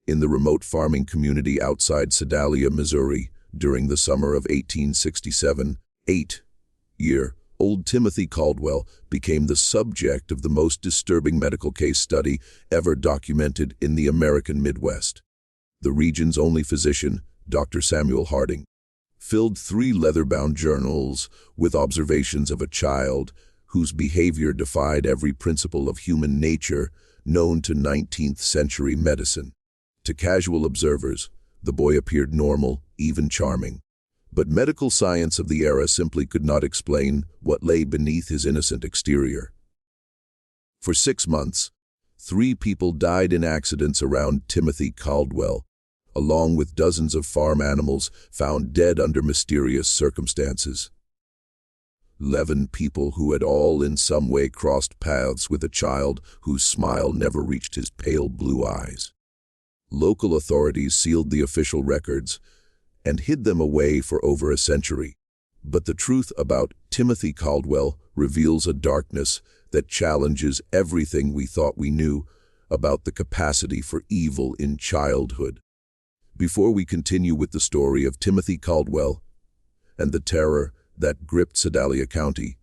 in the remote farming community outside Sedalia, Missouri, during the summer of 1867, 8-year-old Timothy Caldwell became the subject of the most disturbing medical case study ever documented in the American Midwest. The region's only physician, Dr. Samuel Harding, filled 3 leather-bound journals with observations of a child whose behavior defied every principle of human nature known to 19th-century medicine. To casual observers, the boy appeared normal, even charming. But medical science of the era simply could not explain what lay beneath his innocent exterior. For 6 months, 3 people died in accidents around Timothy Caldwell, along with dozens of farm animals found dead under mysterious circumstances. 11 people who had all in some way crossed paths with a child whose smile never reached his pale blue eyes. Local authorities sealed the official records and hid them away for over a century. But the truth about Timothy Caldwell reveals a darkness that challenges everything we thought we knew about the capacity for evil in childhood. Before we continue with the story of Timothy Caldwell and the terror that gripped Sedalia County,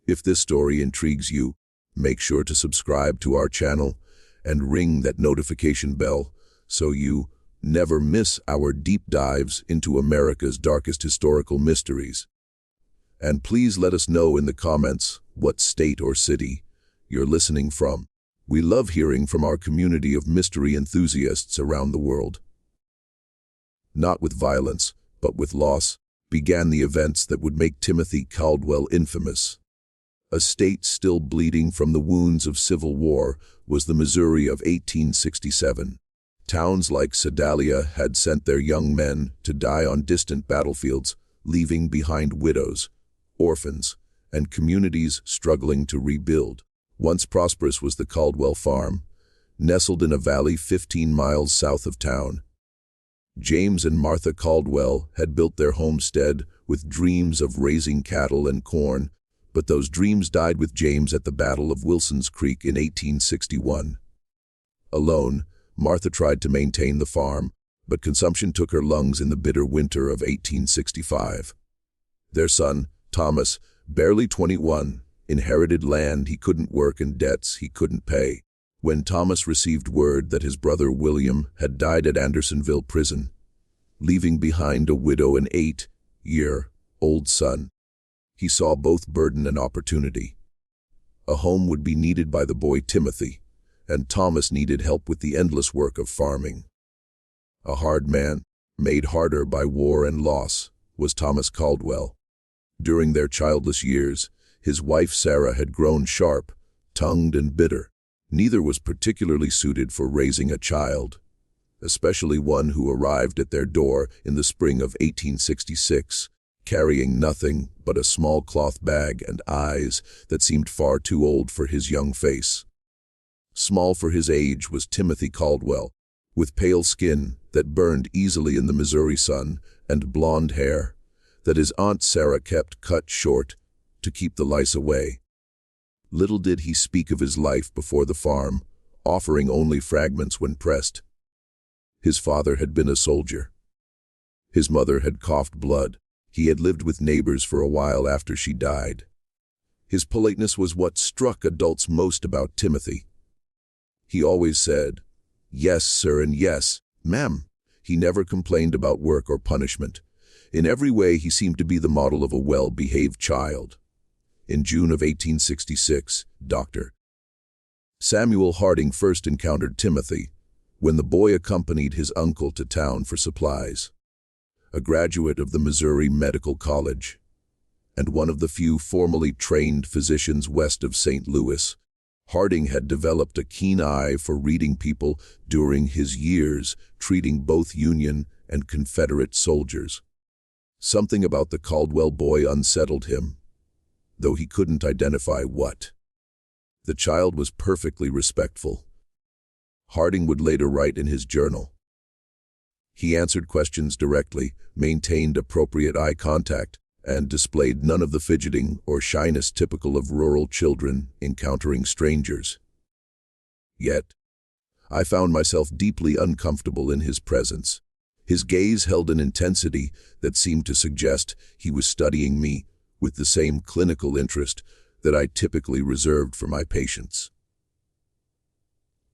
if this story intrigues you, make sure to subscribe to our channel and ring that notification bell so you never miss our deep dives into America's darkest historical mysteries. And please let us know in the comments what state or city you're listening from. We love hearing from our community of mystery enthusiasts around the world. Not with violence, but with loss, began the events that would make Timothy Caldwell infamous. A state still bleeding from the wounds of civil war was the Missouri of 1867. Towns like Sedalia had sent their young men to die on distant battlefields, leaving behind widows, orphans, and communities struggling to rebuild. Once prosperous was the Caldwell farm, nestled in a valley 15 miles south of town. James and Martha Caldwell had built their homestead with dreams of raising cattle and corn, but those dreams died with James at the Battle of Wilson's Creek in 1861. Alone, Martha tried to maintain the farm, but consumption took her lungs in the bitter winter of 1865. Their son, Thomas, barely 21, inherited land he couldn't work and debts he couldn't pay. When Thomas received word that his brother William had died at Andersonville prison, leaving behind a widow and 8-year-old son, he saw both burden and opportunity. A home would be needed by the boy Timothy, and Thomas needed help with the endless work of farming. A hard man, made harder by war and loss, was Thomas Caldwell. During their childless years, his wife Sarah had grown sharp, tongued and bitter. Neither was particularly suited for raising a child, especially one who arrived at their door in the spring of 1866, carrying nothing but a small cloth bag and eyes that seemed far too old for his young face. Small for his age was Timothy Caldwell, with pale skin that burned easily in the Missouri sun and blonde hair that his Aunt Sarah kept cut short to keep the lice away. Little did he speak of his life before the farm, offering only fragments when pressed. His father had been a soldier. His mother had coughed blood. He had lived with neighbors for a while after she died. His politeness was what struck adults most about Timothy. He always said, "Yes, sir," and "Yes, ma'am." He never complained about work or punishment. In every way, he seemed to be the model of a well-behaved child. In June of 1866, Dr. Samuel Harding first encountered Timothy when the boy accompanied his uncle to town for supplies. A graduate of the Missouri Medical College, and one of the few formally trained physicians west of St. Louis, Harding had developed a keen eye for reading people during his years treating both Union and Confederate soldiers. Something about the Caldwell boy unsettled him, though he couldn't identify what. The child was perfectly respectful. Harding would later write in his journal. He answered questions directly, maintained appropriate eye contact, and displayed none of the fidgeting or shyness typical of rural children encountering strangers. Yet, I found myself deeply uncomfortable in his presence. His gaze held an intensity that seemed to suggest he was studying me with the same clinical interest that I typically reserved for my patients.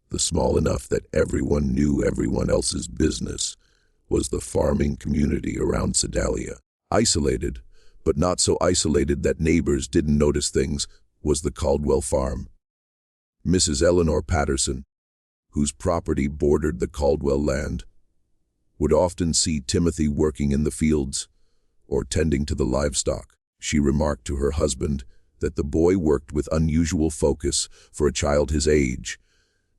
The small enough that everyone knew everyone else's business was the farming community around Sedalia. Isolated, but not so isolated that neighbors didn't notice things, was the Caldwell farm. Mrs. Eleanor Patterson, whose property bordered the Caldwell land, would often see Timothy working in the fields or tending to the livestock. She remarked to her husband that the boy worked with unusual focus for a child his age,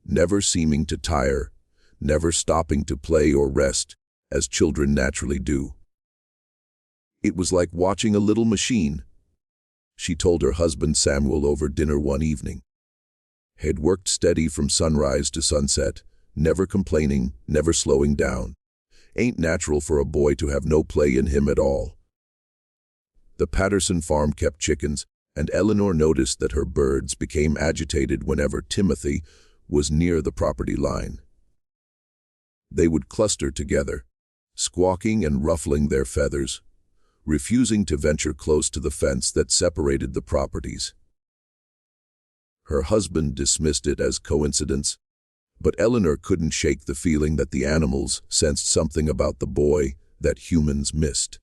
never seeming to tire, never stopping to play or rest, as children naturally do. It was like watching a little machine, she told her husband Samuel over dinner one evening. Had worked steady from sunrise to sunset, never complaining, never slowing down. Ain't natural for a boy to have no play in him at all. The Patterson farm kept chickens, and Eleanor noticed that her birds became agitated whenever Timothy was near the property line. They would cluster together, squawking and ruffling their feathers, refusing to venture close to the fence that separated the properties. Her husband dismissed it as coincidence, but Eleanor couldn't shake the feeling that the animals sensed something about the boy that humans missed.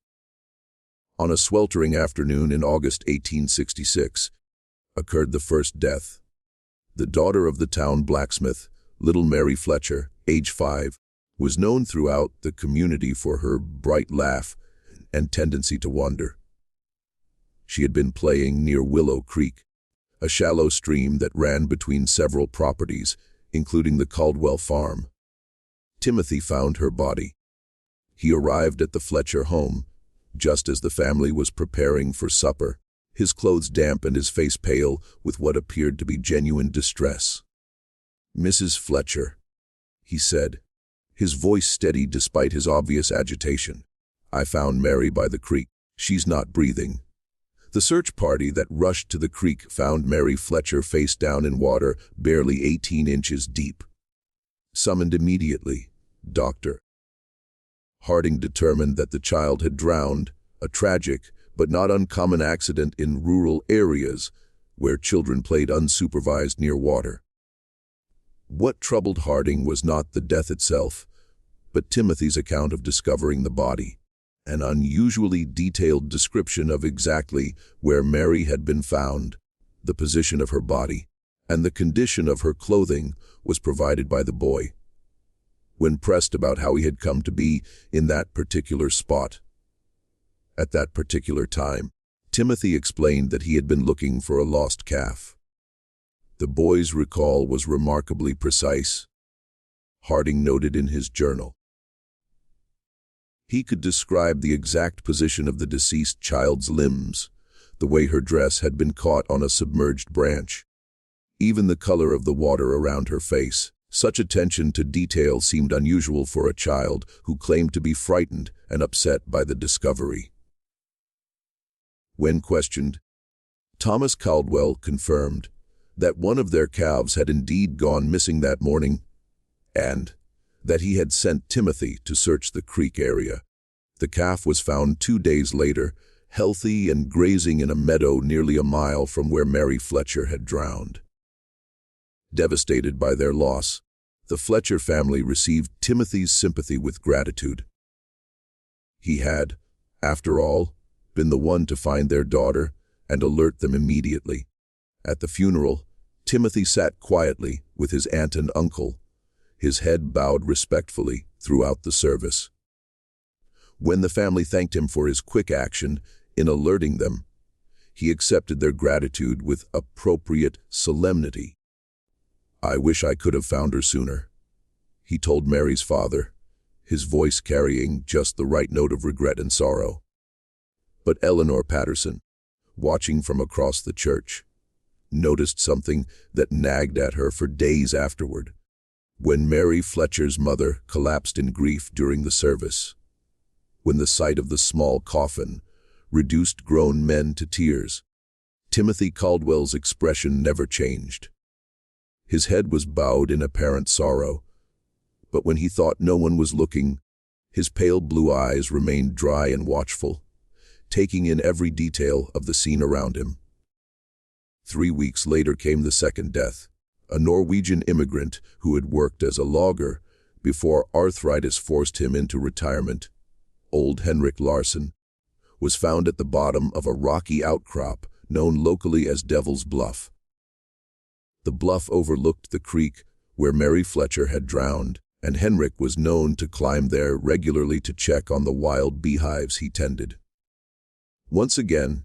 On a sweltering afternoon in August 1866, occurred the first death. The daughter of the town blacksmith, little Mary Fletcher, age 5, was known throughout the community for her bright laugh and tendency to wander. She had been playing near Willow Creek, a shallow stream that ran between several properties, including the Caldwell farm. Timothy found her body. He arrived at the Fletcher home, just as the family was preparing for supper, his clothes damp and his face pale with what appeared to be genuine distress. "Mrs. Fletcher," he said, his voice steady despite his obvious agitation. "I found Mary by the creek. She's not breathing." The search party that rushed to the creek found Mary Fletcher face down in water, barely 18 inches deep. Summoned immediately, Dr. Harding determined that the child had drowned, a tragic but not uncommon accident in rural areas where children played unsupervised near water. What troubled Harding was not the death itself, but Timothy's account of discovering the body. An unusually detailed description of exactly where Mary had been found, the position of her body, and the condition of her clothing was provided by the boy. When pressed about how he had come to be in that particular spot, at that particular time, Timothy explained that he had been looking for a lost calf. The boy's recall was remarkably precise, Harding noted in his journal. He could describe the exact position of the deceased child's limbs, the way her dress had been caught on a submerged branch, even the color of the water around her face. Such attention to detail seemed unusual for a child who claimed to be frightened and upset by the discovery. When questioned, Thomas Caldwell confirmed that one of their calves had indeed gone missing that morning, and that he had sent Timothy to search the creek area. The calf was found 2 days later, healthy and grazing in a meadow nearly a mile from where Mary Fletcher had drowned. Devastated by their loss, the Fletcher family received Timothy's sympathy with gratitude. He had, after all, been the one to find their daughter and alert them immediately. At the funeral, Timothy sat quietly with his aunt and uncle, his head bowed respectfully throughout the service. When the family thanked him for his quick action in alerting them, he accepted their gratitude with appropriate solemnity. "I wish I could have found her sooner," he told Mary's father, his voice carrying just the right note of regret and sorrow. But Eleanor Patterson, watching from across the church, noticed something that nagged at her for days afterward. When Mary Fletcher's mother collapsed in grief during the service, when the sight of the small coffin reduced grown men to tears, Timothy Caldwell's expression never changed. His head was bowed in apparent sorrow, but when he thought no one was looking, his pale blue eyes remained dry and watchful, taking in every detail of the scene around him. 3 weeks later came the second death. A Norwegian immigrant who had worked as a logger before arthritis forced him into retirement, old Henrik Larsson, was found at the bottom of a rocky outcrop known locally as Devil's Bluff. The bluff overlooked the creek where Mary Fletcher had drowned, and Henrik was known to climb there regularly to check on the wild beehives he tended. Once again,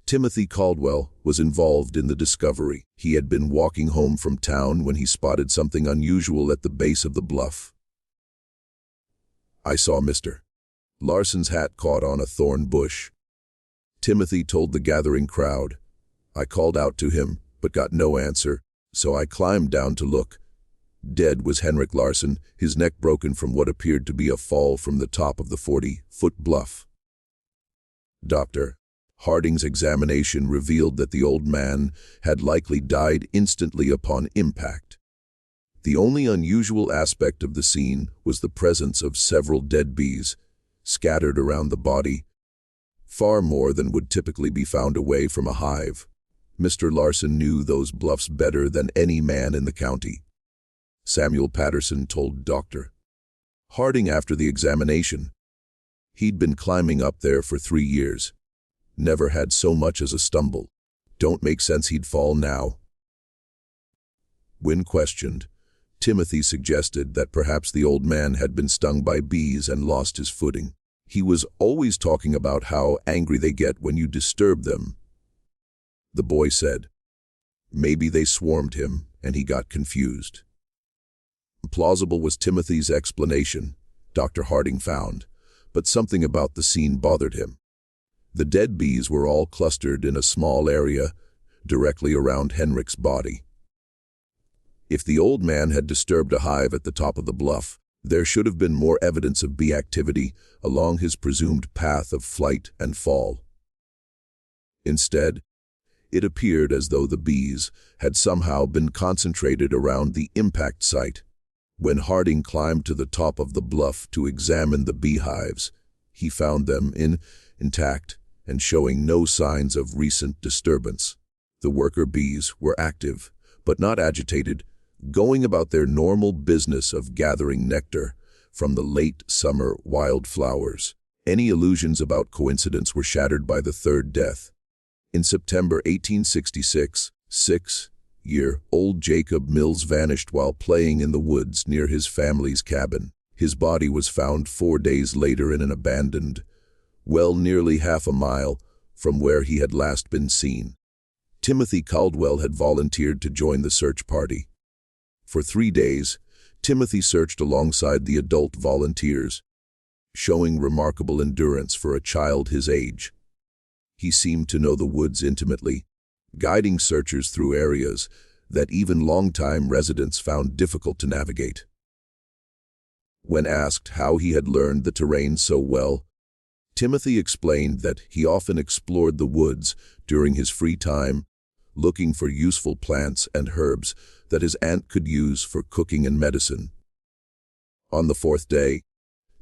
Timothy Caldwell was involved in the discovery. He had been walking home from town when he spotted something unusual at the base of the bluff. "I saw Mr. Larsson's hat caught on a thorn bush," Timothy told the gathering crowd. "I called out to him, but got no answer, so I climbed down to look. Dead was Henrik Larsson, his neck broken from what appeared to be a fall from the top of the 40-foot bluff." Dr. Harding's examination revealed that the old man had likely died instantly upon impact. The only unusual aspect of the scene was the presence of several dead bees scattered around the body, far more than would typically be found away from a hive. Mr. Larsson knew those bluffs better than any man in the county, Samuel Patterson told Dr. Harding after the examination. He'd been climbing up there for 3 years. Never had so much as a stumble. Don't make sense he'd fall now. When questioned, Timothy suggested that perhaps the old man had been stung by bees and lost his footing. He was always talking about how angry they get when you disturb them. The boy said, maybe they swarmed him and he got confused. Plausible was Timothy's explanation, Dr. Harding found, but something about the scene bothered him. The dead bees were all clustered in a small area directly around Henrik's body. If the old man had disturbed a hive at the top of the bluff, there should have been more evidence of bee activity along his presumed path of flight and fall. Instead, it appeared as though the bees had somehow been concentrated around the impact site. When Harding climbed to the top of the bluff to examine the beehives, he found them intact and showing no signs of recent disturbance. The worker bees were active, but not agitated, going about their normal business of gathering nectar from the late summer wildflowers. Any illusions about coincidence were shattered by the third death. In September 1866, 6-year-old Jacob Mills vanished while playing in the woods near his family's cabin. His body was found 4 days later in an abandoned well nearly half a mile from where he had last been seen. Timothy Caldwell had volunteered to join the search party. For 3 days, Timothy searched alongside the adult volunteers, showing remarkable endurance for a child his age. He seemed to know the woods intimately, guiding searchers through areas that even longtime residents found difficult to navigate. When asked how he had learned the terrain so well, Timothy explained that he often explored the woods during his free time, looking for useful plants and herbs that his aunt could use for cooking and medicine. On the 4th day,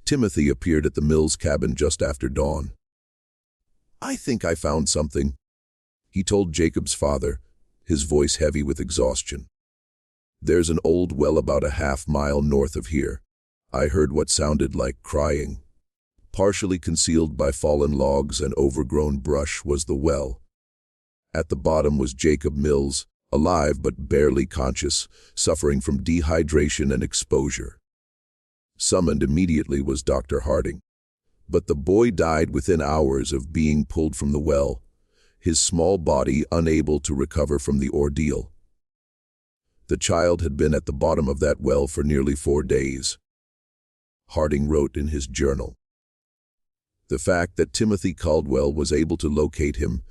Timothy appeared at the Mills cabin just after dawn. "I think I found something," he told Jacob's father, his voice heavy with exhaustion. "There's an old well about a half-mile north of here. I heard what sounded like crying. Partially concealed by fallen logs and overgrown brush was the well. At the bottom was Jacob Mills, alive but barely conscious, suffering from dehydration and exposure. Summoned immediately was Dr. Harding. But the boy died within hours of being pulled from the well, his small body unable to recover from the ordeal. The child had been at the bottom of that well for nearly 4 days," Harding wrote in his journal. The fact that Timothy Caldwell was able to locate him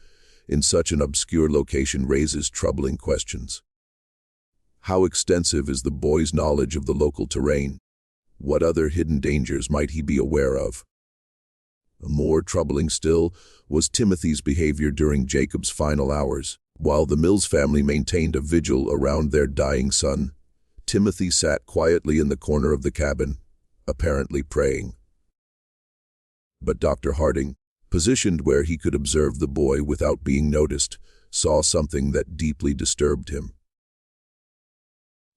in such an obscure location raises troubling questions. How extensive is the boy's knowledge of the local terrain? What other hidden dangers might he be aware of? More troubling still was Timothy's behavior during Jacob's final hours. While the Mills family maintained a vigil around their dying son, Timothy sat quietly in the corner of the cabin, apparently praying. But Dr. Harding, positioned where he could observe the boy without being noticed, saw something that deeply disturbed him.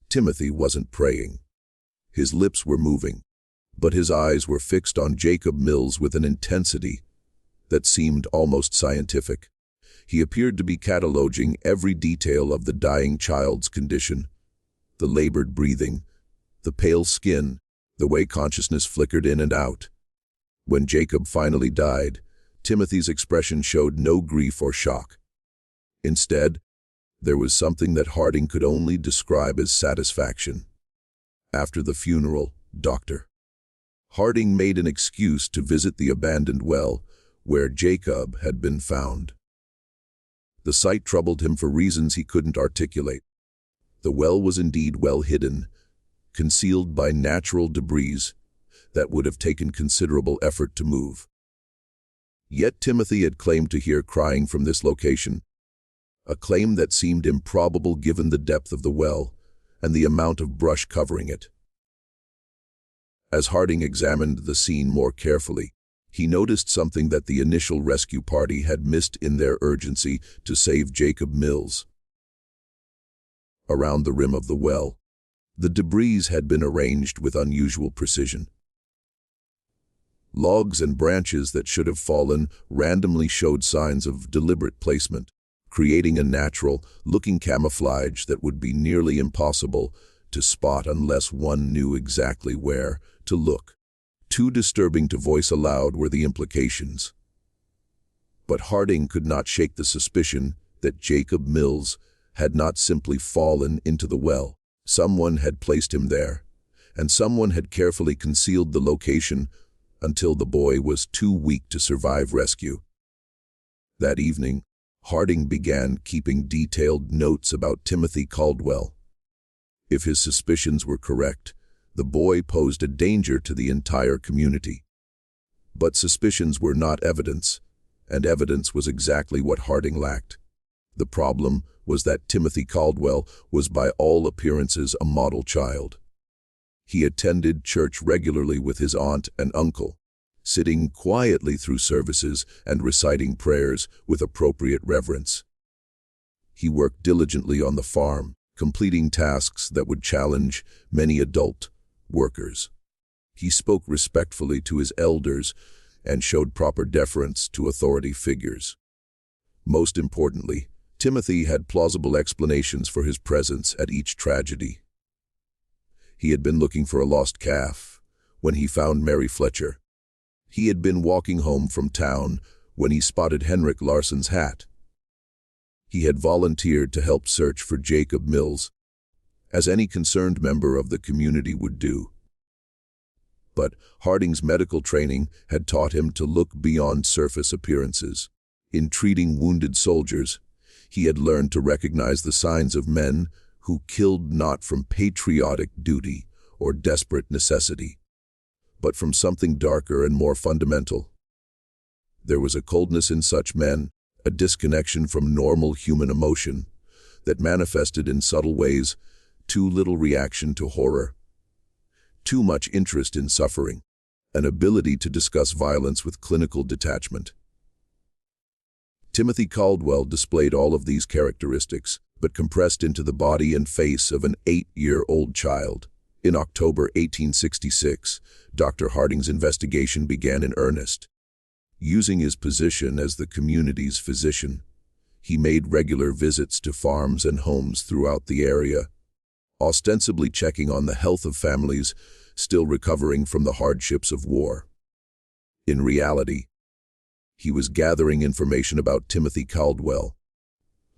Timothy wasn't praying. His lips were moving, but his eyes were fixed on Jacob Mills with an intensity that seemed almost scientific. He appeared to be cataloging every detail of the dying child's condition: the labored breathing, the pale skin, the way consciousness flickered in and out. When Jacob finally died, Timothy's expression showed no grief or shock. Instead, there was something that Harding could only describe as satisfaction. After the funeral, Dr. Harding made an excuse to visit the abandoned well where Jacob had been found. The sight troubled him for reasons he couldn't articulate. The well was indeed well hidden, concealed by natural debris that would have taken considerable effort to move. Yet Timothy had claimed to hear crying from this location, a claim that seemed improbable given the depth of the well and the amount of brush covering it. As Harding examined the scene more carefully, he noticed something that the initial rescue party had missed in their urgency to save Jacob Mills. Around the rim of the well, the debris had been arranged with unusual precision. Logs and branches that should have fallen randomly showed signs of deliberate placement, creating a natural-looking camouflage that would be nearly impossible to spot unless one knew exactly where to look. Too disturbing to voice aloud were the implications. But Harding could not shake the suspicion that Jacob Mills had not simply fallen into the well. Someone had placed him there, and someone had carefully concealed the location until the boy was too weak to survive rescue. That evening, Harding began keeping detailed notes about Timothy Caldwell. If his suspicions were correct, the boy posed a danger to the entire community. But suspicions were not evidence, and evidence was exactly what Harding lacked. The problem was that Timothy Caldwell was by all appearances a model child. He attended church regularly with his aunt and uncle, sitting quietly through services and reciting prayers with appropriate reverence. He worked diligently on the farm, completing tasks that would challenge many adult workers. He spoke respectfully to his elders and showed proper deference to authority figures. Most importantly, Timothy had plausible explanations for his presence at each tragedy. He had been looking for a lost calf when he found Mary Fletcher. He had been walking home from town when he spotted Henrik Larsson's hat. He had volunteered to help search for Jacob Mills, as any concerned member of the community would do. But Harding's medical training had taught him to look beyond surface appearances. In treating wounded soldiers, he had learned to recognize the signs of men who killed not from patriotic duty or desperate necessity, but from something darker and more fundamental. There was a coldness in such men, a disconnection from normal human emotion, that manifested in subtle ways: too little reaction to horror, too much interest in suffering, an ability to discuss violence with clinical detachment. Timothy Caldwell displayed all of these characteristics, but compressed into the body and face of an 8-year-old child. In October 1866, Dr. Harding's investigation began in earnest. Using his position as the community's physician, he made regular visits to farms and homes throughout the area, ostensibly checking on the health of families still recovering from the hardships of war. In reality, he was gathering information about Timothy Caldwell.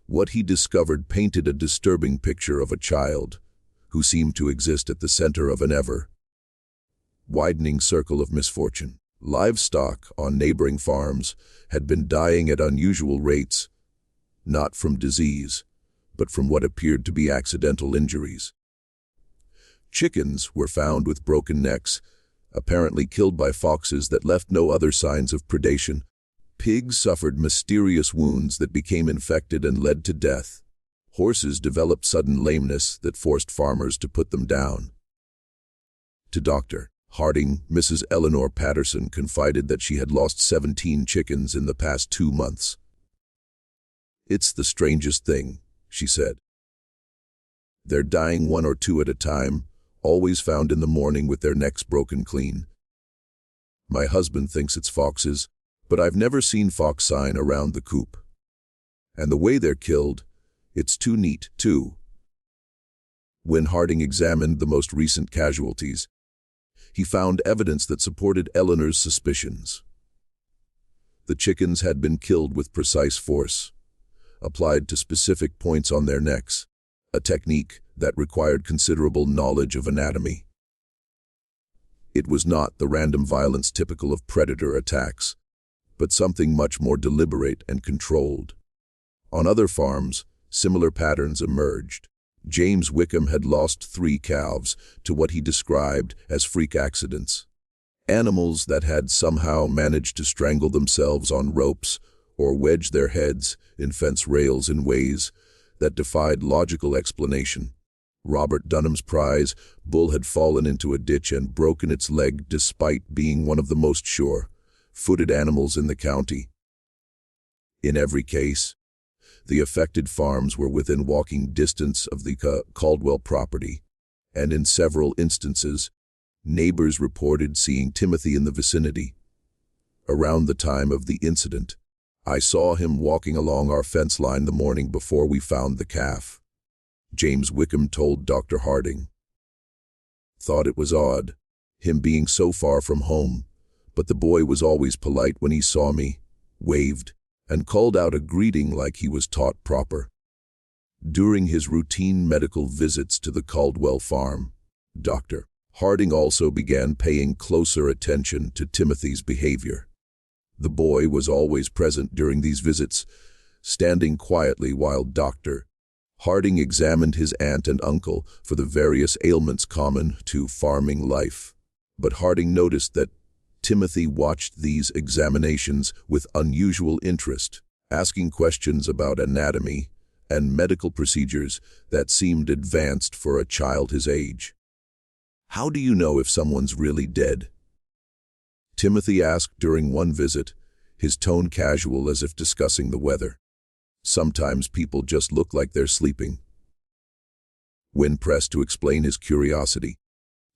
What he discovered painted a disturbing picture of a child who seemed to exist at the center of an ever-widening circle of misfortune. Livestock on neighboring farms had been dying at unusual rates, not from disease, but from what appeared to be accidental injuries. Chickens were found with broken necks, apparently killed by foxes that left no other signs of predation. Pigs suffered mysterious wounds that became infected and led to death. Horses developed sudden lameness that forced farmers to put them down. To Dr. Harding, Mrs. Eleanor Patterson confided that she had lost 17 chickens in the past 2 months. "It's the strangest thing," she said. "They're dying 1 or 2 at a time, always found in the morning with their necks broken clean. My husband thinks it's foxes, but I've never seen fox sign around the coop. And the way they're killed, it's too neat, too." When Harding examined the most recent casualties, he found evidence that supported Eleanor's suspicions. The chickens had been killed with precise force, applied to specific points on their necks, a technique that required considerable knowledge of anatomy. It was not the random violence typical of predator attacks, but something much more deliberate and controlled. On other farms, similar patterns emerged. James Wickham had lost 3 calves to what he described as freak accidents. Animals that had somehow managed to strangle themselves on ropes or wedge their heads in fence rails in ways that defied logical explanation. Robert Dunham's prize bull had fallen into a ditch and broken its leg despite being one of the most sure-footed animals in the county. In every case, the affected farms were within walking distance of the Caldwell property, and in several instances, neighbors reported seeing Timothy in the vicinity. Around the time of the incident, I saw him walking along our fence line the morning before we found the calf, James Wickham told Dr. Harding. "Thought it was odd, him being so far from home, but the boy was always polite when he saw me, waved, and called out a greeting like he was taught proper." During his routine medical visits to the Caldwell farm, Dr. Harding also began paying closer attention to Timothy's behavior. The boy was always present during these visits, standing quietly while Dr. Harding examined his aunt and uncle for the various ailments common to farming life. But Harding noticed that Timothy watched these examinations with unusual interest, asking questions about anatomy and medical procedures that seemed advanced for a child his age. "How do you know if someone's really dead?" Timothy asked during one visit, his tone casual as if discussing the weather. "Sometimes people just look like they're sleeping." When pressed to explain his curiosity,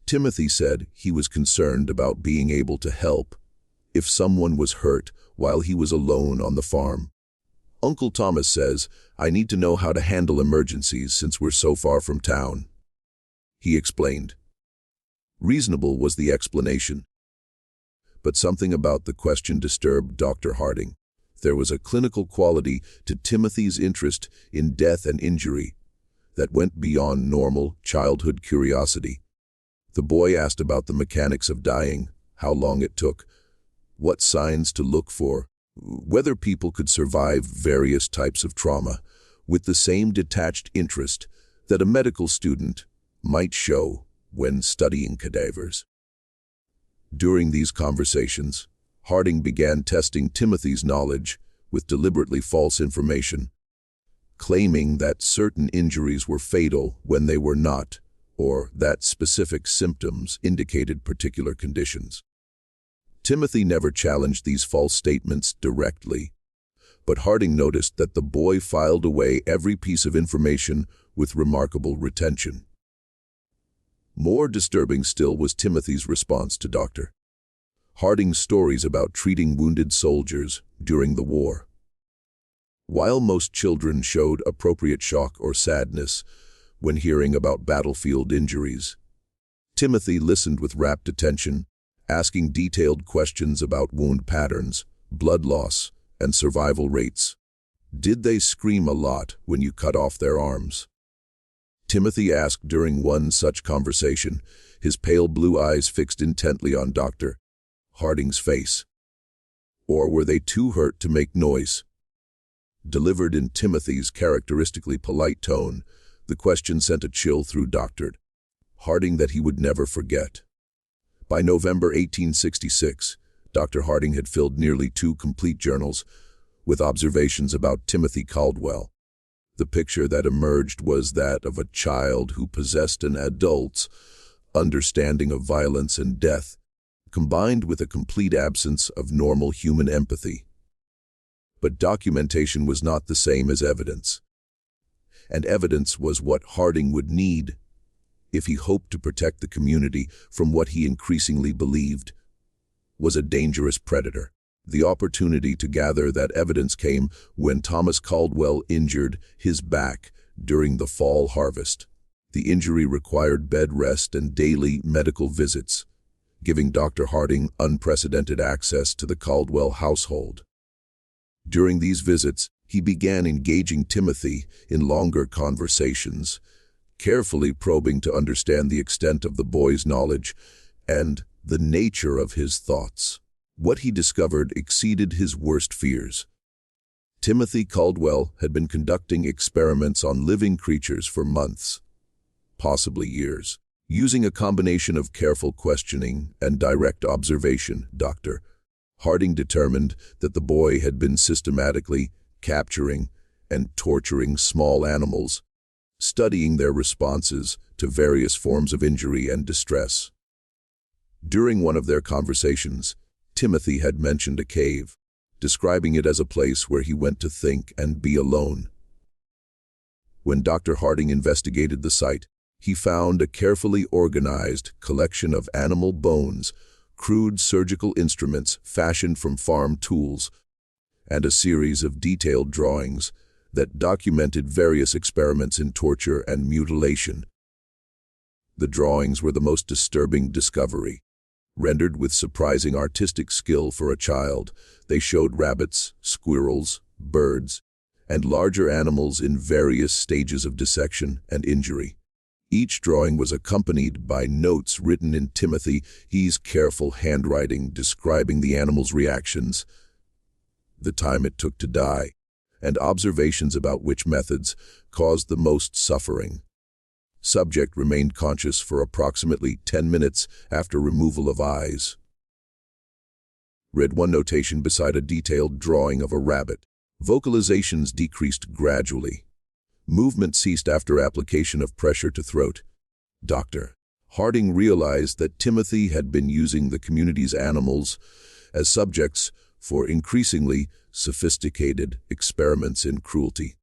Timothy said he was concerned about being able to help if someone was hurt while he was alone on the farm. "Uncle Thomas says I need to know how to handle emergencies since we're so far from town," he explained. Reasonable was the explanation. But something about the question disturbed Dr. Harding. There was a clinical quality to Timothy's interest in death and injury that went beyond normal childhood curiosity. The boy asked about the mechanics of dying, how long it took, what signs to look for, whether people could survive various types of trauma, with the same detached interest that a medical student might show when studying cadavers. During these conversations, Harding began testing Timothy's knowledge with deliberately false information, claiming that certain injuries were fatal when they were not, or that specific symptoms indicated particular conditions. Timothy never challenged these false statements directly, but Harding noticed that the boy filed away every piece of information with remarkable retention. More disturbing still was Timothy's response to Dr. Harding's stories about treating wounded soldiers during the war. While most children showed appropriate shock or sadness when hearing about battlefield injuries, Timothy listened with rapt attention, asking detailed questions about wound patterns, blood loss, and survival rates. "Did they scream a lot when you cut off their arms?" Timothy asked during one such conversation, his pale blue eyes fixed intently on Dr. Harding's face. "Or were they too hurt to make noise?" Delivered in Timothy's characteristically polite tone, the question sent a chill through Dr. Harding that he would never forget. By November 1866, Dr. Harding had filled nearly 2 complete journals with observations about Timothy Caldwell. The picture that emerged was that of a child who possessed an adult's understanding of violence and death, combined with a complete absence of normal human empathy. But documentation was not the same as evidence. And evidence was what Harding would need if he hoped to protect the community from what he increasingly believed was a dangerous predator. The opportunity to gather that evidence came when Thomas Caldwell injured his back during the fall harvest. The injury required bed rest and daily medical visits, giving Dr. Harding unprecedented access to the Caldwell household. During these visits, he began engaging Timothy in longer conversations, carefully probing to understand the extent of the boy's knowledge and the nature of his thoughts. What he discovered exceeded his worst fears. Timothy Caldwell had been conducting experiments on living creatures for months, possibly years. Using a combination of careful questioning and direct observation, Dr. Harding determined that the boy had been systematically capturing and torturing small animals, studying their responses to various forms of injury and distress. During one of their conversations, Timothy had mentioned a cave, describing it as a place where he went to think and be alone. When Dr. Harding investigated the site, he found a carefully organized collection of animal bones, crude surgical instruments fashioned from farm tools, and a series of detailed drawings that documented various experiments in torture and mutilation. The drawings were the most disturbing discovery. Rendered with surprising artistic skill for a child, they showed rabbits, squirrels, birds, and larger animals in various stages of dissection and injury. Each drawing was accompanied by notes written in Timothy's careful handwriting describing the animal's reactions, the time it took to die, and observations about which methods caused the most suffering. Subject remained conscious for approximately 10 minutes after removal of eyes. Read one notation beside a detailed drawing of a rabbit. Vocalizations decreased gradually. Movement ceased after application of pressure to throat. Dr. Harding realized that Timothy had been using the community's animals as subjects for increasingly sophisticated experiments in cruelty.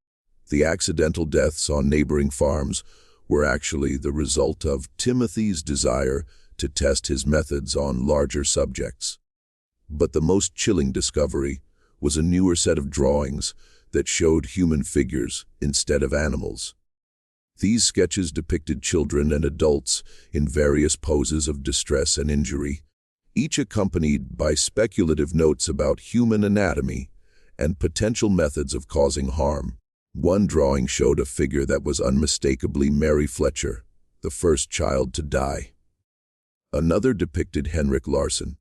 The accidental deaths on neighboring farms were actually the result of Timothy's desire to test his methods on larger subjects. But the most chilling discovery was a newer set of drawings that showed human figures instead of animals. These sketches depicted children and adults in various poses of distress and injury, each accompanied by speculative notes about human anatomy and potential methods of causing harm. One drawing showed a figure that was unmistakably Mary Fletcher, the first child to die. Another depicted Henrik Larsson.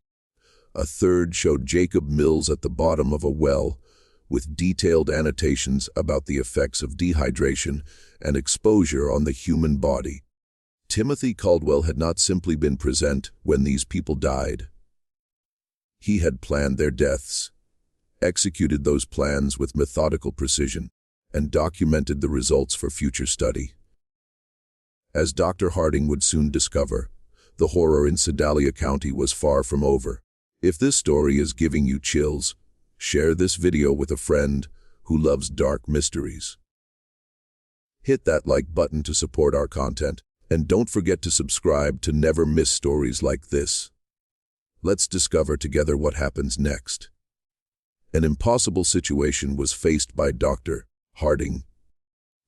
A third showed Jacob Mills at the bottom of a well, with detailed annotations about the effects of dehydration and exposure on the human body. Timothy Caldwell had not simply been present when these people died. He had planned their deaths, executed those plans with methodical precision, and documented the results for future study. As Dr. Harding would soon discover, the horror in Sedalia County was far from over. If this story is giving you chills, share this video with a friend who loves dark mysteries. Hit that like button to support our content, and don't forget to subscribe to never miss stories like this. Let's discover together what happens next. An impossible situation was faced by Dr. Harding.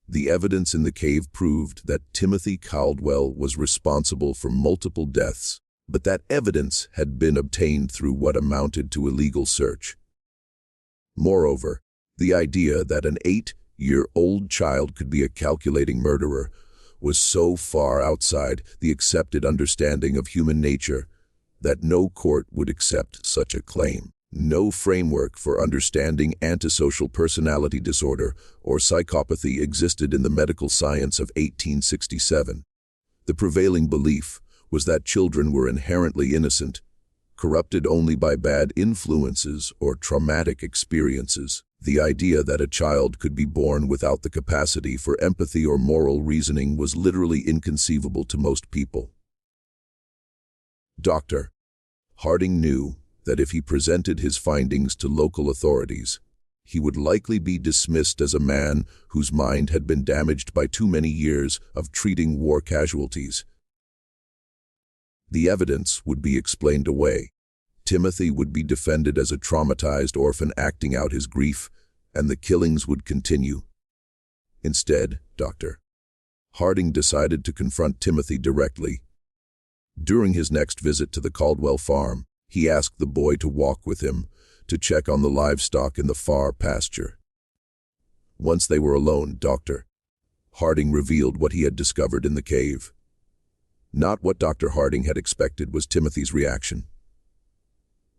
The evidence in the cave proved that Timothy Caldwell was responsible for multiple deaths, but that evidence had been obtained through what amounted to illegal search. Moreover, the idea that an 8-year-old child could be a calculating murderer was so far outside the accepted understanding of human nature that no court would accept such a claim. No framework for understanding antisocial personality disorder or psychopathy existed in the medical science of 1867. The prevailing belief was that children were inherently innocent, corrupted only by bad influences or traumatic experiences. The idea that a child could be born without the capacity for empathy or moral reasoning was literally inconceivable to most people. Dr. Harding knew that if he presented his findings to local authorities, he would likely be dismissed as a man whose mind had been damaged by too many years of treating war casualties. The evidence would be explained away. Timothy would be defended as a traumatized orphan acting out his grief, and the killings would continue. Instead, Dr. Harding decided to confront Timothy directly. During his next visit to the Caldwell farm, he asked the boy to walk with him to check on the livestock in the far pasture. Once they were alone, Dr. Harding revealed what he had discovered in the cave. Not what Dr. Harding had expected was Timothy's reaction.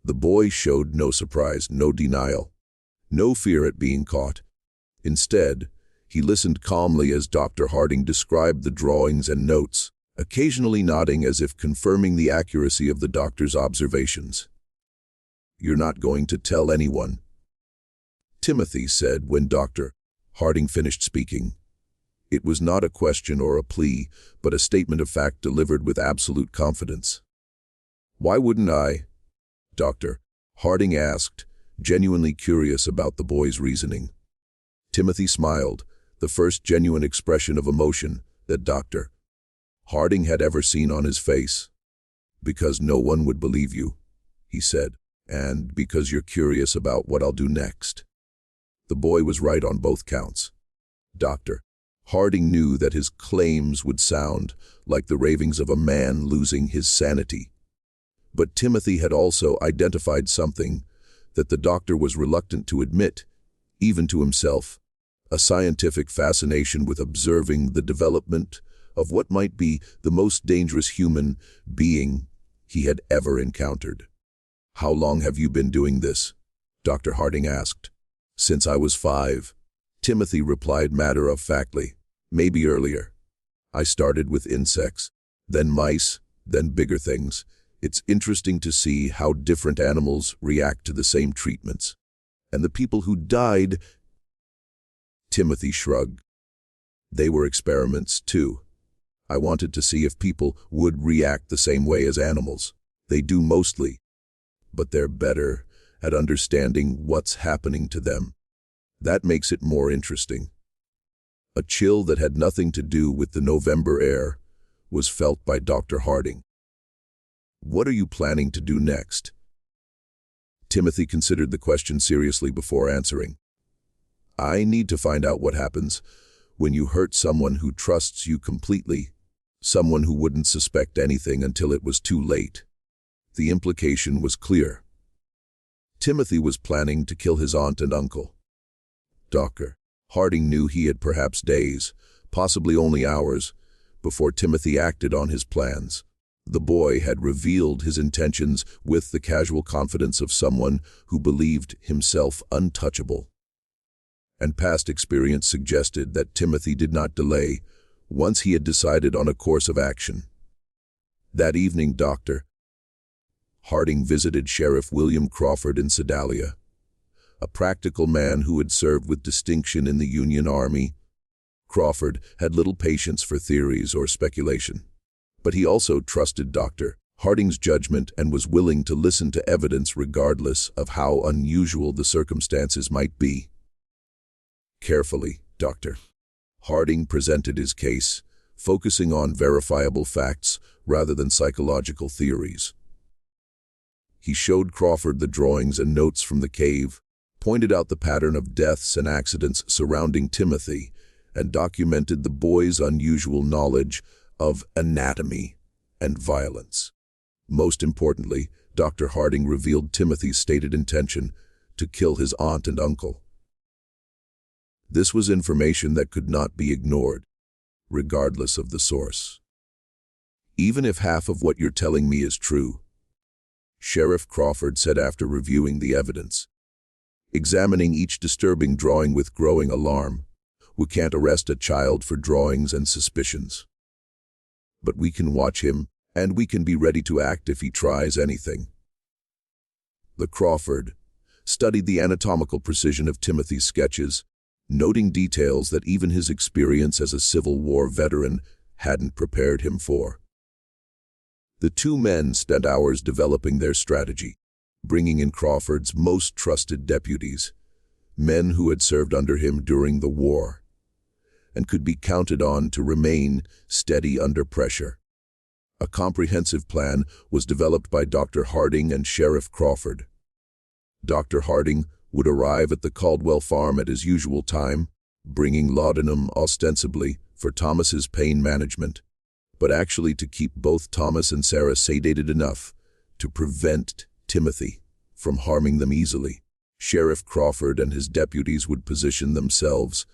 The boy showed no surprise, no denial, no fear at being caught. Instead, he listened calmly as Dr. Harding described the drawings and notes, occasionally nodding as if confirming the accuracy of the doctor's observations. "You're not going to tell anyone," Timothy said when Dr. Harding finished speaking. It was not a question or a plea, but a statement of fact delivered with absolute confidence. "Why wouldn't I?" Dr. Harding asked, genuinely curious about the boy's reasoning. Timothy smiled, the first genuine expression of emotion that Dr. Harding had ever seen on his face. "Because no one would believe you," he said, "and because you're curious about what I'll do next." The boy was right on both counts. Dr. Harding knew that his claims would sound like the ravings of a man losing his sanity. But Timothy had also identified something that the doctor was reluctant to admit, even to himself, a scientific fascination with observing the development of what might be the most dangerous human being he had ever encountered. "How long have you been doing this?" Dr. Harding asked. "Since I was 5. Timothy replied matter-of-factly. "Maybe earlier. I started with insects, then mice, then bigger things. It's interesting to see how different animals react to the same treatments. And the people who died..." Timothy shrugged. "They were experiments, too. I wanted to see if people would react the same way as animals. They do mostly, but they're better at understanding what's happening to them. That makes it more interesting." A chill that had nothing to do with the November air was felt by Dr. Harding. "What are you planning to do next?" Timothy considered the question seriously before answering. "I need to find out what happens when you hurt someone who trusts you completely, someone who wouldn't suspect anything until it was too late." The implication was clear. Timothy was planning to kill his aunt and uncle. Dr. Harding knew he had perhaps days, possibly only hours, before Timothy acted on his plans. The boy had revealed his intentions with the casual confidence of someone who believed himself untouchable. And past experience suggested that Timothy did not delay once he had decided on a course of action. That evening, Dr. Harding visited Sheriff William Crawford in Sedalia, a practical man who had served with distinction in the Union Army. Crawford had little patience for theories or speculation, but he also trusted Dr. Harding's judgment and was willing to listen to evidence regardless of how unusual the circumstances might be. Carefully, Dr. Harding presented his case, focusing on verifiable facts rather than psychological theories. He showed Crawford the drawings and notes from the cave, pointed out the pattern of deaths and accidents surrounding Timothy, and documented the boy's unusual knowledge of anatomy and violence. Most importantly, Dr. Harding revealed Timothy's stated intention to kill his aunt and uncle. This was information that could not be ignored, regardless of the source. "Even if half of what you're telling me is true," Sheriff Crawford said after reviewing the evidence, examining each disturbing drawing with growing alarm, "we can't arrest a child for drawings and suspicions. But we can watch him, and we can be ready to act if he tries anything." The Crawford studied the anatomical precision of Timothy's sketches, noting details that even his experience as a Civil War veteran hadn't prepared him for. The two men spent hours developing their strategy, bringing in Crawford's most trusted deputies, men who had served under him during the war, and could be counted on to remain steady under pressure. A comprehensive plan was developed by Dr. Harding and Sheriff Crawford. Dr. Harding would arrive at the Caldwell farm at his usual time, bringing laudanum ostensibly for Thomas's pain management, but actually to keep both Thomas and Sarah sedated enough to prevent Timothy from harming them easily. Sheriff Crawford and his deputies would position themselves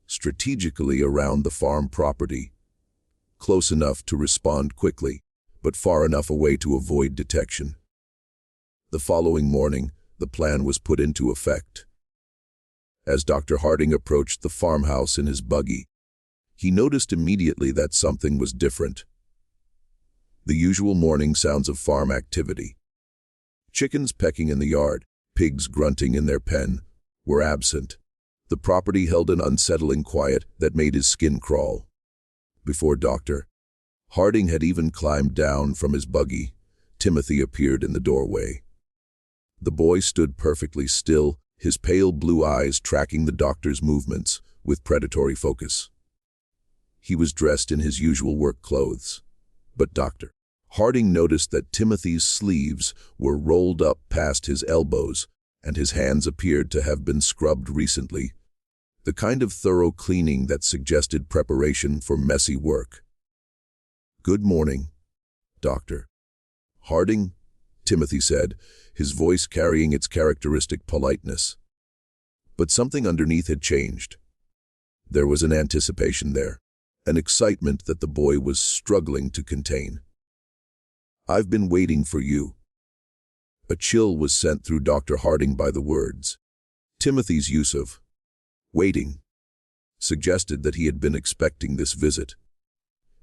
strategically around the farm property, close enough to respond quickly, but far enough away to avoid detection. The following morning, the plan was put into effect. As Dr. Harding approached the farmhouse in his buggy, he noticed immediately that something was different. The usual morning sounds of farm activity, chickens pecking in the yard, pigs grunting in their pen, were absent. The property held an unsettling quiet that made his skin crawl. Before Dr. Harding had even climbed down from his buggy, Timothy appeared in the doorway. The boy stood perfectly still, his pale blue eyes tracking the doctor's movements with predatory focus. He was dressed in his usual work clothes, but Dr. Harding noticed that Timothy's sleeves were rolled up past his elbows, and his hands appeared to have been scrubbed recently, the kind of thorough cleaning that suggested preparation for messy work. "Good morning, Dr. Harding," Timothy said, his voice carrying its characteristic politeness. But something underneath had changed. There was an anticipation there, an excitement that the boy was struggling to contain. "I've been waiting for you." A chill was sent through Dr. Harding by the words. Timothy's use of waiting suggested that he had been expecting this visit,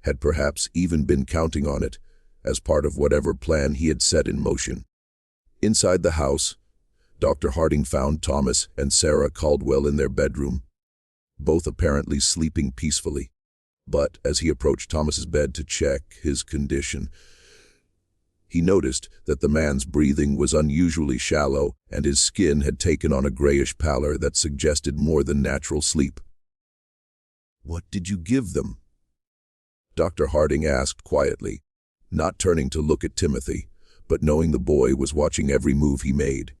had perhaps even been counting on it as part of whatever plan he had set in motion. Inside the house, Dr. Harding found Thomas and Sarah Caldwell in their bedroom, both apparently sleeping peacefully. But as he approached Thomas's bed to check his condition, he noticed that the man's breathing was unusually shallow and his skin had taken on a grayish pallor that suggested more than natural sleep. "What did you give them?" Dr. Harding asked quietly, not turning to look at Timothy, but knowing the boy was watching every move he made.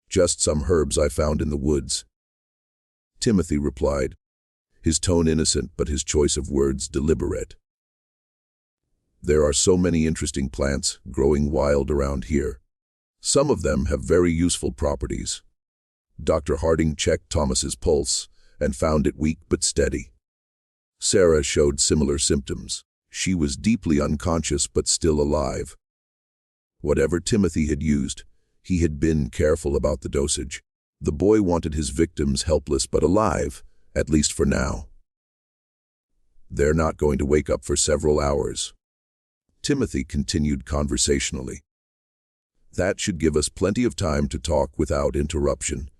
"Just some herbs I found in the woods," Timothy replied, his tone innocent but his choice of words deliberate. "There are so many interesting plants growing wild around here. Some of them have very useful properties." Dr. Harding checked Thomas's pulse and found it weak but steady. Sarah showed similar symptoms. She was deeply unconscious but still alive. Whatever Timothy had used, he had been careful about the dosage. The boy wanted his victims helpless but alive, at least for now. "They're not going to wake up for several hours," Timothy continued conversationally. "That should give us plenty of time to talk without interruption."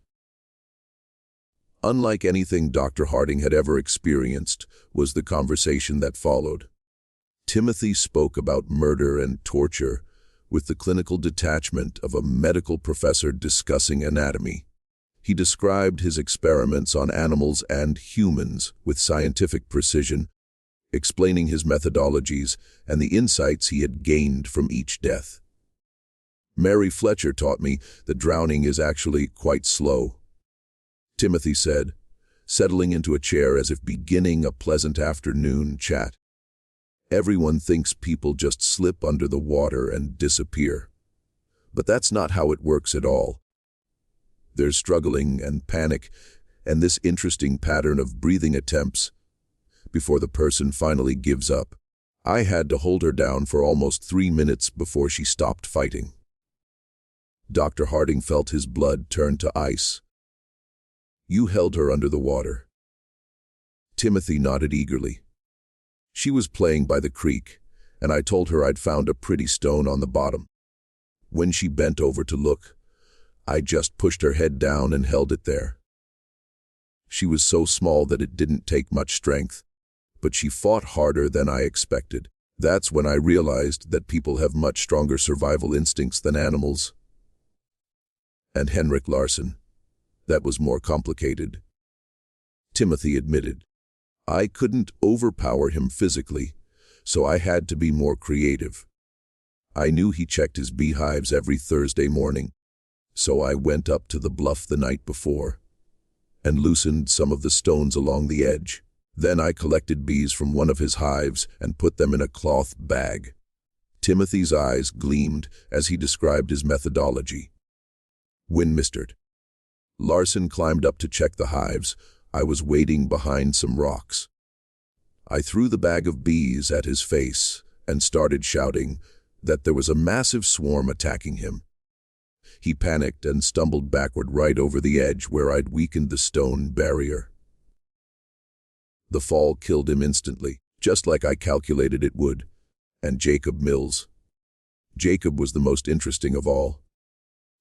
Unlike anything Dr. Harding had ever experienced was the conversation that followed. Timothy spoke about murder and torture with the clinical detachment of a medical professor discussing anatomy. He described his experiments on animals and humans with scientific precision, explaining his methodologies and the insights he had gained from each death. "Mary Fletcher taught me that drowning is actually quite slow," Timothy said, settling into a chair as if beginning a pleasant afternoon chat. "Everyone thinks people just slip under the water and disappear. But that's not how it works at all. There's struggling and panic and this interesting pattern of breathing attempts before the person finally gives up. I had to hold her down for almost 3 minutes before she stopped fighting." Dr. Harding felt his blood turn to ice. "You held her under the water?" Timothy nodded eagerly. "She was playing by the creek, and I told her I'd found a pretty stone on the bottom. When she bent over to look, I just pushed her head down and held it there. She was so small that it didn't take much strength, but she fought harder than I expected. That's when I realized that people have much stronger survival instincts than animals. And Henrik Larsson. That was more complicated. Timothy admitted. I couldn't overpower him physically, so I had to be more creative. I knew he checked his beehives every Thursday morning, so I went up to the bluff the night before and loosened some of the stones along the edge. Then I collected bees from one of his hives and put them in a cloth bag. Timothy's eyes gleamed as he described his methodology. When Mr. Larsson climbed up to check the hives, I was waiting behind some rocks. I threw the bag of bees at his face and started shouting that there was a massive swarm attacking him. He panicked and stumbled backward right over the edge where I'd weakened the stone barrier. The fall killed him instantly, just like I calculated it would. And Jacob Mills. Jacob was the most interesting of all.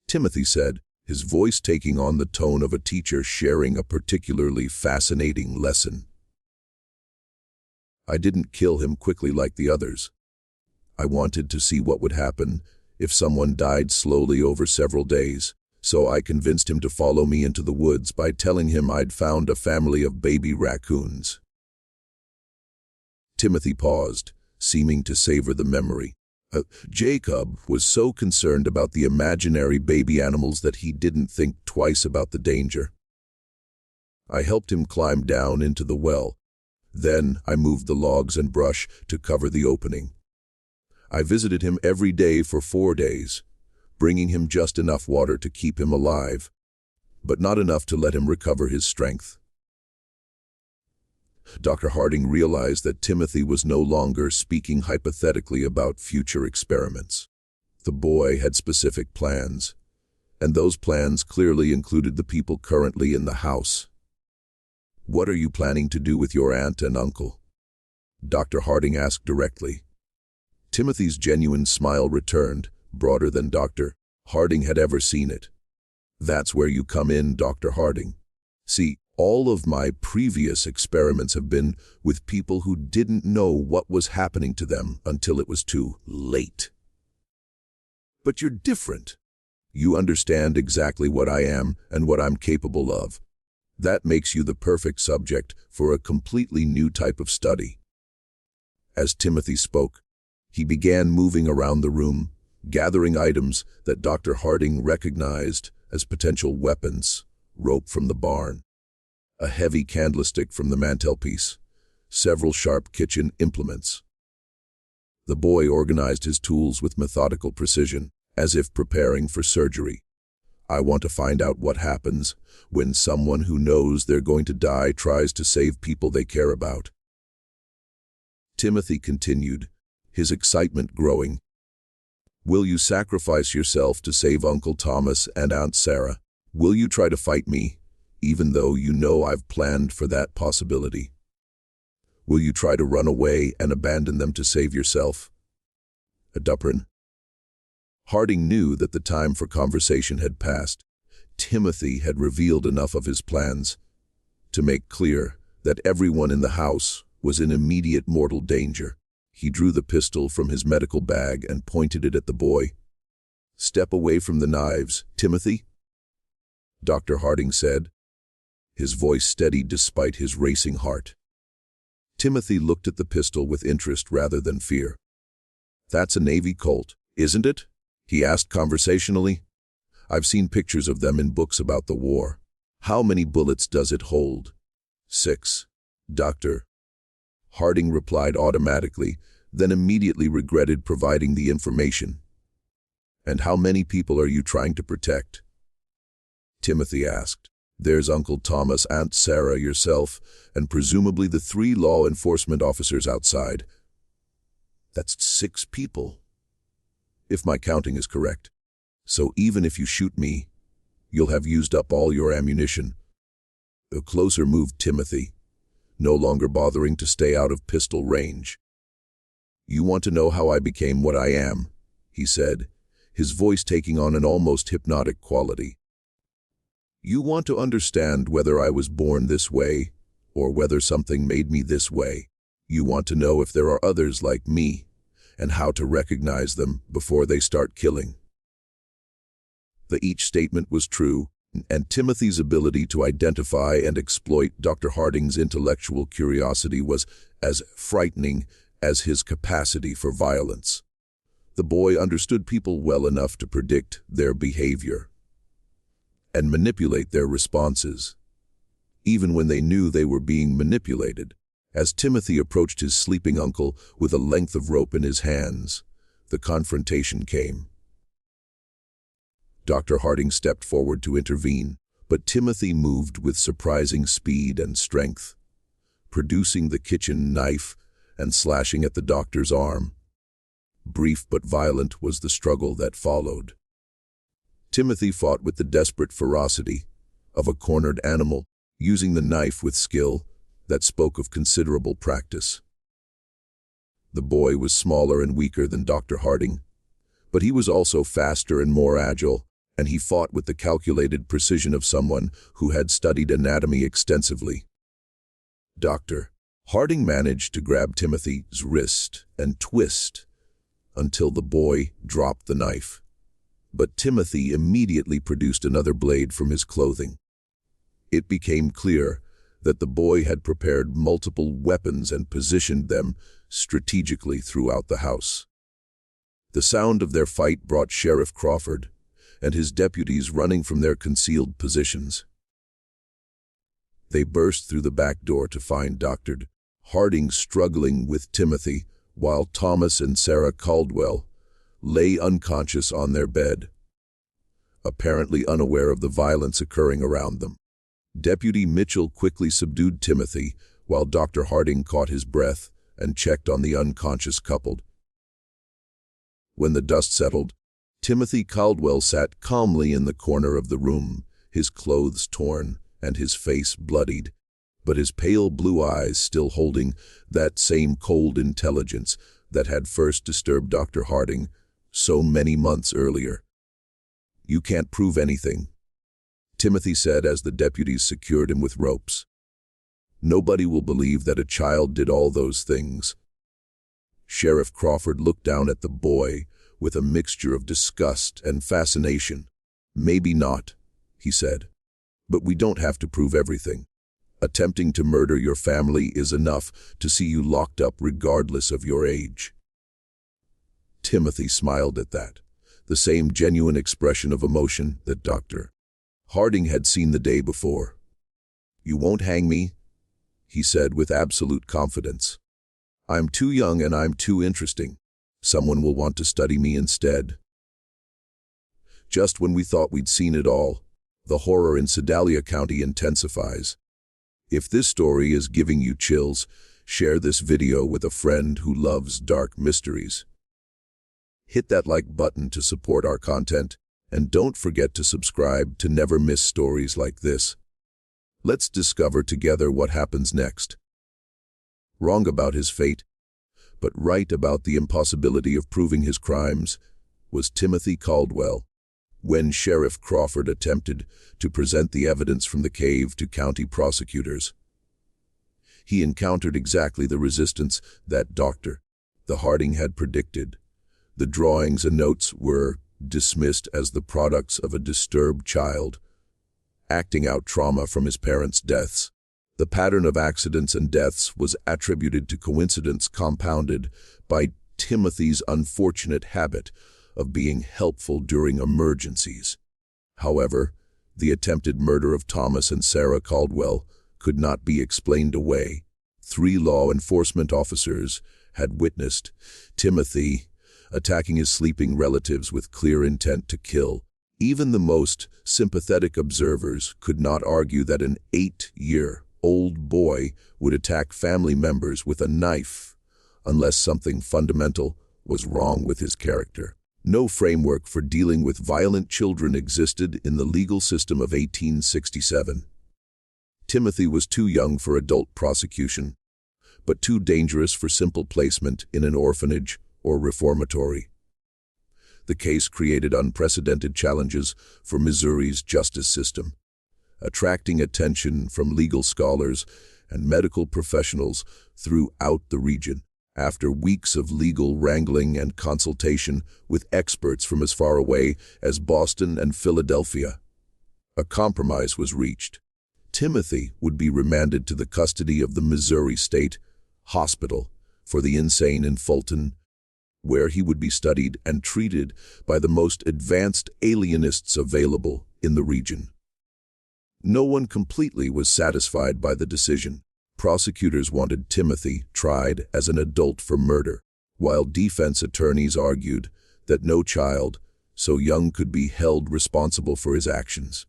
Timothy said, his voice taking on the tone of a teacher sharing a particularly fascinating lesson. I didn't kill him quickly like the others. I wanted to see what would happen if someone died slowly over several days, so I convinced him to follow me into the woods by telling him I'd found a family of baby raccoons. Timothy paused, seeming to savor the memory. Jacob was so concerned about the imaginary baby animals that he didn't think twice about the danger. I helped him climb down into the well. Then I moved the logs and brush to cover the opening. I visited him every day for 4 days, bringing him just enough water to keep him alive, but not enough to let him recover his strength. Dr. Harding realized that Timothy was no longer speaking hypothetically about future experiments. The boy had specific plans, and those plans clearly included the people currently in the house. What are you planning to do with your aunt and uncle? Dr. Harding asked directly. Timothy's genuine smile returned, broader than Dr. Harding had ever seen it. That's where you come in, Dr. Harding. See, all of my previous experiments have been with people who didn't know what was happening to them until it was too late. But you're different. You understand exactly what I am and what I'm capable of. That makes you the perfect subject for a completely new type of study. As Timothy spoke, he began moving around the room, gathering items that Dr. Harding recognized as potential weapons: rope from the barn, a heavy candlestick from the mantelpiece, several sharp kitchen implements. The boy organized his tools with methodical precision, as if preparing for surgery. I want to find out what happens when someone who knows they're going to die tries to save people they care about. Timothy continued, his excitement growing. Will you sacrifice yourself to save Uncle Thomas and Aunt Sarah? Will you try to fight me, even though you know I've planned for that possibility? Will you try to run away and abandon them to save yourself? Duprin. Harding knew that the time for conversation had passed. Timothy had revealed enough of his plans to make clear that everyone in the house was in immediate mortal danger. He drew the pistol from his medical bag and pointed it at the boy. Step away from the knives, Timothy, Dr. Harding said. His voice steadied despite his racing heart. Timothy looked at the pistol with interest rather than fear. That's a Navy Colt, isn't it? He asked conversationally. I've seen pictures of them in books about the war. How many bullets does it hold? 6. Dr. Harding replied automatically, then immediately regretted providing the information. And how many people are you trying to protect? Timothy asked. There's Uncle Thomas, Aunt Sarah, yourself, and presumably the 3 law enforcement officers outside. That's 6 people, if my counting is correct. So even if you shoot me, you'll have used up all your ammunition. A closer moved Timothy, no longer bothering to stay out of pistol range. You want to know how I became what I am, he said, his voice taking on an almost hypnotic quality. "You want to understand whether I was born this way, or whether something made me this way. You want to know if there are others like me, and how to recognize them before they start killing." Each statement was true, and Timothy's ability to identify and exploit Dr. Harding's intellectual curiosity was as frightening as his capacity for violence. The boy understood people well enough to predict their behavior and manipulate their responses, even when they knew they were being manipulated. As Timothy approached his sleeping uncle with a length of rope in his hands, the confrontation came. Dr. Harding stepped forward to intervene, but Timothy moved with surprising speed and strength, producing the kitchen knife and slashing at the doctor's arm. Brief but violent was the struggle that followed. Timothy fought with the desperate ferocity of a cornered animal, using the knife with skill that spoke of considerable practice. The boy was smaller and weaker than Dr. Harding, but he was also faster and more agile, and he fought with the calculated precision of someone who had studied anatomy extensively. Dr. Harding managed to grab Timothy's wrist and twist until the boy dropped the knife. But Timothy immediately produced another blade from his clothing. It became clear that the boy had prepared multiple weapons and positioned them strategically throughout the house. The sound of their fight brought Sheriff Crawford and his deputies running from their concealed positions. They burst through the back door to find Dr. Harding struggling with Timothy, while Thomas and Sarah Caldwell lay unconscious on their bed, apparently unaware of the violence occurring around them. Deputy Mitchell quickly subdued Timothy, while Dr. Harding caught his breath and checked on the unconscious couple. When the dust settled, Timothy Caldwell sat calmly in the corner of the room, his clothes torn and his face bloodied, but his pale blue eyes still holding that same cold intelligence that had first disturbed Dr. Harding so many months earlier. "You can't prove anything," Timothy said as the deputies secured him with ropes. "Nobody will believe that a child did all those things." Sheriff Crawford looked down at the boy with a mixture of disgust and fascination. "Maybe not," he said, "but we don't have to prove everything. Attempting to murder your family is enough to see you locked up regardless of your age." Timothy smiled at that, the same genuine expression of emotion that Dr. Harding had seen the day before. "You won't hang me," he said with absolute confidence. "I'm too young and I'm too interesting. Someone will want to study me instead." Just when we thought we'd seen it all, the horror in Sedalia County intensifies. If this story is giving you chills, share this video with a friend who loves dark mysteries. Hit that like button to support our content, and don't forget to subscribe to never miss stories like this. Let's discover together what happens next. Wrong about his fate, but right about the impossibility of proving his crimes, was Timothy Caldwell. When Sheriff Crawford attempted to present the evidence from the cave to county prosecutors, he encountered exactly the resistance that Dr. Harding had predicted. The drawings and notes were dismissed as the products of a disturbed child, acting out trauma from his parents' deaths. The pattern of accidents and deaths was attributed to coincidence compounded by Timothy's unfortunate habit of being helpful during emergencies. However, the attempted murder of Thomas and Sarah Caldwell could not be explained away. 3 law enforcement officers had witnessed Timothy attacking his sleeping relatives with clear intent to kill. Even the most sympathetic observers could not argue that an 8-year-old boy would attack family members with a knife unless something fundamental was wrong with his character. No framework for dealing with violent children existed in the legal system of 1867. Timothy was too young for adult prosecution, but too dangerous for simple placement in an orphanage or reformatory. The case created unprecedented challenges for Missouri's justice system, attracting attention from legal scholars and medical professionals throughout the region. After weeks of legal wrangling and consultation with experts from as far away as Boston and Philadelphia, a compromise was reached. Timothy would be remanded to the custody of the Missouri State Hospital for the Insane in Fulton, where he would be studied and treated by the most advanced alienists available in the region. No one completely was satisfied by the decision. Prosecutors wanted Timothy tried as an adult for murder, while defense attorneys argued that no child so young could be held responsible for his actions.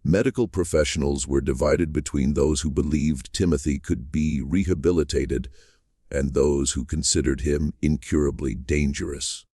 Medical professionals were divided between those who believed Timothy could be rehabilitated and those who considered him incurably dangerous.